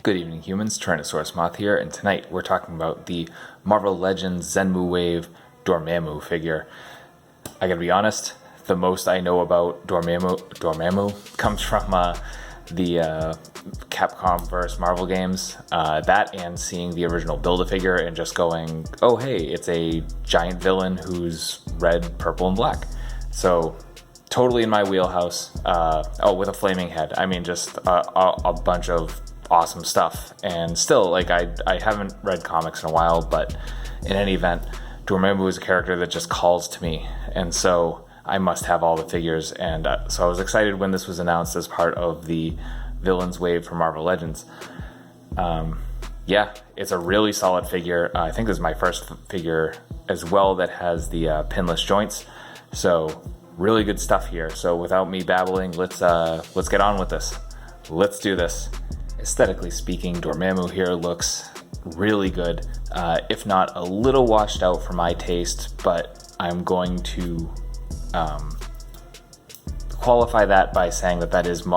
Good evening, humans. Tyrannosaurusmoth here, and tonight we're talking about the Marvel Legends Xemnu Wave Dormammu figure. I gotta be honest, the most I know about Dormammu comes from the Capcom vs. Marvel games. That and seeing the original Build-A-Figure and just going, oh hey, it's a giant villain who's red, purple, and black. So totally in my wheelhouse. With a flaming head. I mean, just a bunch of awesome stuff. And still, like, I haven't read comics in a while, but in any event, Dormammu is a character that just calls to me, and so I must have all the figures. And so I was excited when this was announced as part of the Villains Wave for Marvel Legends. Yeah, it's a really solid figure. I think this is my first figure as well that has the pinless joints, so really good stuff here. So without me babbling, let's get on with this. Let's do this. Aesthetically speaking, Dormammu here looks really good, if not a little washed out for my taste, but I'm going to qualify that by saying that is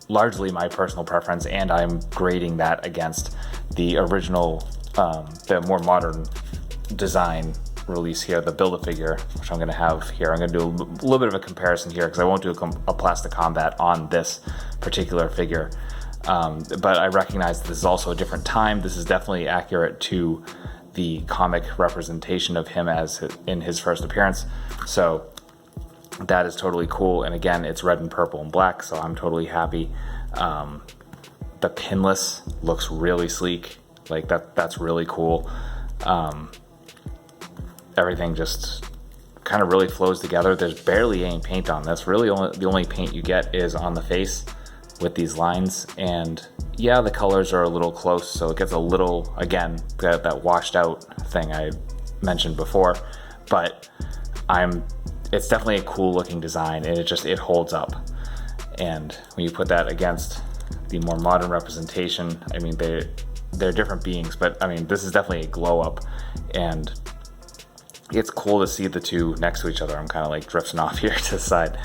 largely my personal preference, and I'm grading that against the original, the more modern design release here, the Build-A-Figure, which I'm going to have here. I'm going to do a little bit of a comparison here because I won't do a plastic combat on this particular figure. But I recognize this is also a different time. This is definitely accurate to the comic representation of him as in his first appearance. So that is totally cool. And again, it's red and purple and black, so I'm totally happy. The pinless looks really sleek. Like that's really cool. Everything just kind of really flows together. There's barely any paint on this. Really, the only paint you get is on the face with these lines, and yeah, the colors are a little close, so it gets a little, again, that washed out thing I mentioned before, but it's definitely a cool looking design, and it holds up. And when you put that against the more modern representation, I mean, they're different beings, but I mean, this is definitely a glow up, and it's cool to see the two next to each other. I'm kind of like drifting off here to the side.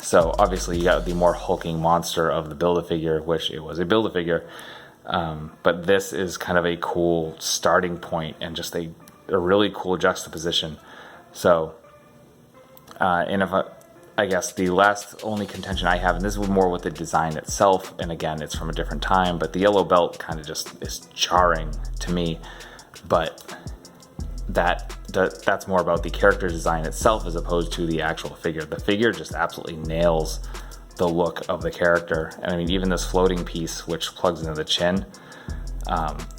So obviously you got the more hulking monster of the Build-A-Figure, which it was a Build-A-Figure, but this is kind of a cool starting point and just a really cool juxtaposition. So, and I guess the last only contention I have, and this is more with the design itself, and again, it's from a different time, but the yellow belt kind of just is jarring to me, but that's more about the character design itself as opposed to the actual figure. The figure just absolutely nails the look of the character. And I mean, even this floating piece, which plugs into the chin,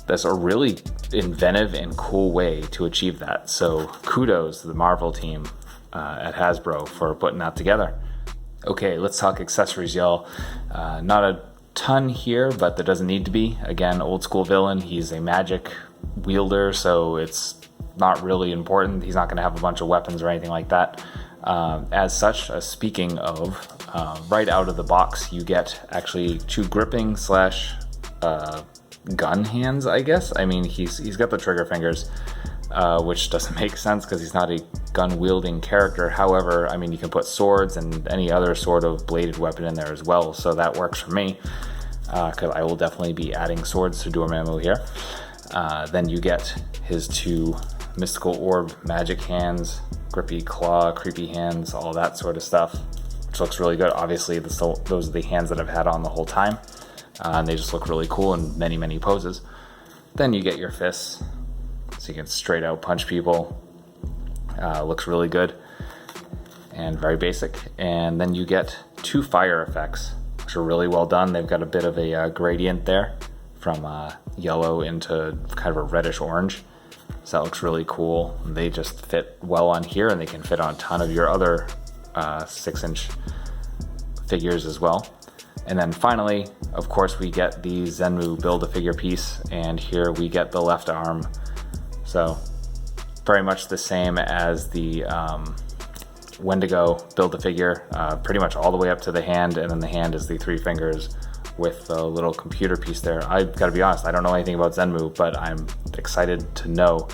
that's a really inventive and cool way to achieve that. So kudos to the Marvel team at Hasbro for putting that together. Okay, let's talk accessories, y'all. Not a ton here, but there doesn't need to be. Again, old school villain. He's a magic wielder, so it's not really important. He's not going to have a bunch of weapons or anything like that. As such, speaking of, right out of the box, you get actually two gripping / gun hands, I guess. I mean, he's got the trigger fingers, which doesn't make sense because he's not a gun-wielding character. However, I mean, you can put swords and any other sort of bladed weapon in there as well, so that works for me, because I will definitely be adding swords to Dormammu here. Then you get his two mystical orb magic hands, grippy claw, creepy hands, all that sort of stuff, which looks really good. Obviously, those are the hands that I've had on the whole time, and they just look really cool in many poses. Then you get your fists, so you can straight out punch people. Looks really good and very basic. And then you get two fire effects, which are really well done. They've got a bit of a gradient there from yellow into kind of a reddish orange. So that looks really cool. They just fit well on here, and they can fit on a ton of your other 6-inch figures as well. And then finally, of course, we get the Xemnu Build-A-Figure piece, and here we get the left arm. So very much the same as the Wendigo Build-A-Figure, pretty much all the way up to the hand, and then the hand is the 3 fingers with a little computer piece there. I've got to be honest, I don't know anything about Xemnu, but I'm excited to know.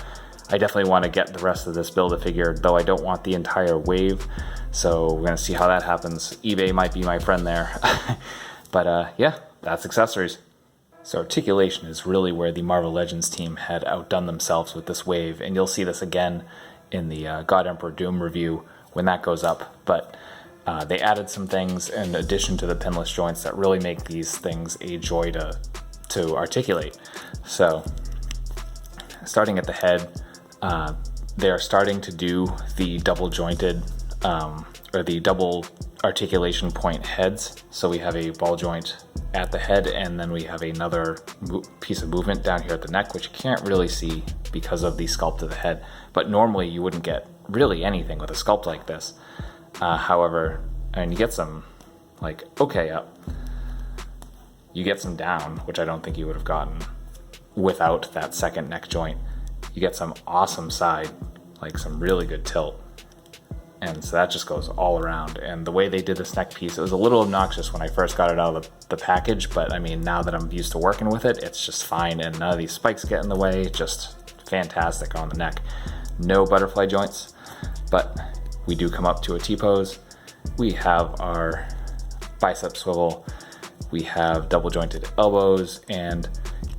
I definitely want to get the rest of this Build-A-Figure, though I don't want the entire wave, so we're going to see how that happens. eBay might be my friend there. But yeah, that's accessories. So Articulation is really where the Marvel Legends team had outdone themselves with this wave, and you'll see this again in the God Emperor Doom review when that goes up. But they added some things in addition to the pinless joints that really make these things a joy to articulate. So starting at the head, they're starting to do the double jointed or the double articulation point heads. So we have a ball joint at the head, and then we have another piece of movement down here at the neck, which you can't really see because of the sculpt of the head. But normally you wouldn't get really anything with a sculpt like this. However, and you get some like okay up, you get some down, which I don't think you would have gotten without that second neck joint. You get some awesome side, like some really good tilt. And so that just goes all around. And the way they did this neck piece, it was a little obnoxious when I first got it out of the package, but I mean, now that I'm used to working with it, it's just fine, and none of these spikes get in the way. Just fantastic on the neck. No butterfly joints, but we do come up to a T-pose. We have our bicep swivel. We have double jointed elbows, and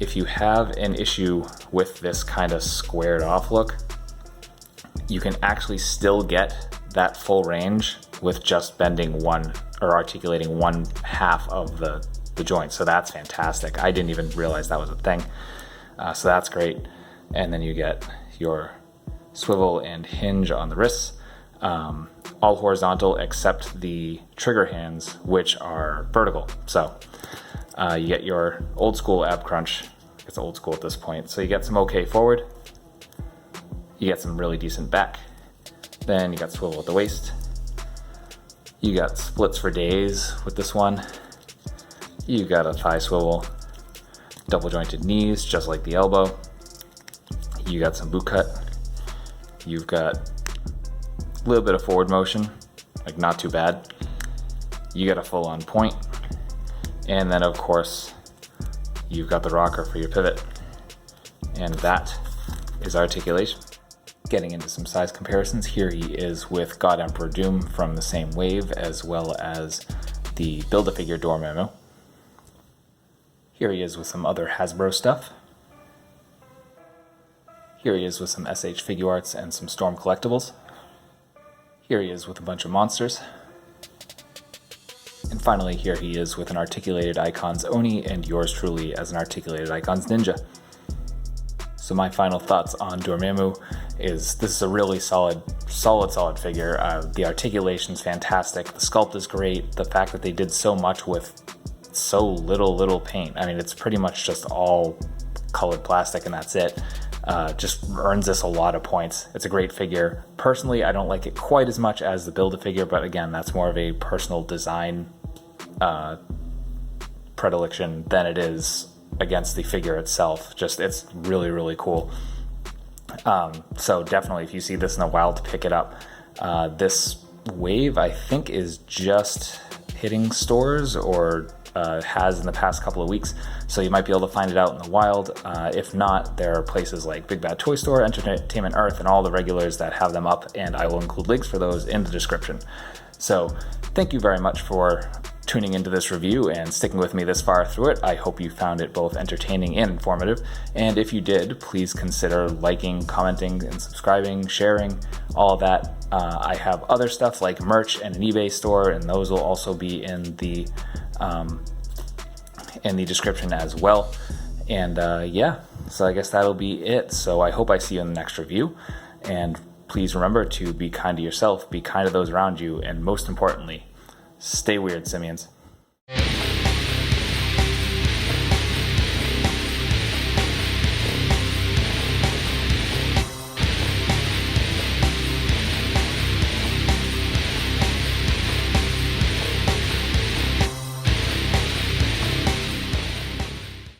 if you have an issue with this kind of squared off look, you can actually still get that full range with just bending one or articulating one half of the joint. So that's fantastic. I didn't even realize that was a thing. So that's great. And then you get your swivel and hinge on the wrists, all horizontal except the trigger hands, which are vertical. So you get your old school ab crunch. It's old school at this point. So you get some okay forward. You get some really decent back. Then you got swivel at the waist. You got splits for days with this one. You got a thigh swivel, double jointed knees, just like the elbow. You got some boot cut. You've got a little bit of forward motion, like not too bad. You got a full on point. And then of course, you've got the rocker for your pivot. And that is Articulation. Getting into some size comparisons, here he is with God Emperor Doom from the same wave, as well as the Build-A-Figure Dormammu. Here he is with some other Hasbro stuff. Here he is with some SH Figuarts and some Storm collectibles. Here he is with a bunch of monsters. And finally, here he is with an Articulated Icons Oni and yours truly as an Articulated Icons Ninja. So my final thoughts on Dormammu is this is a really solid figure. The articulation's fantastic. The sculpt is great. The fact that they did so much with so little paint. I mean, it's pretty much just all colored plastic and that's it. Just earns this a lot of points. It's a great figure. Personally, I don't like it quite as much as the Build-A-Figure, but again, that's more of a personal design predilection than it is against the figure itself. Just it's really cool. So definitely, if you see this in the wild, pick it up. This wave, I think, is just hitting stores or has in the past couple of weeks, so you might be able to find it out in the wild. If not, there are places like Big Bad Toy Store, Entertainment Earth, and all the regulars that have them up, and I will include links for those in the description. So thank you very much for tuning into this review and sticking with me this far through it. I hope you found it both entertaining and informative, and if you did, please consider liking, commenting, and subscribing, sharing, all of that. I have other stuff like merch and an eBay store, and those will also be in the description as well. And yeah, so I guess that'll be it. So I hope I see you in the next review, and please remember to be kind to yourself, be kind to those around you, and most importantly, stay weird, simians.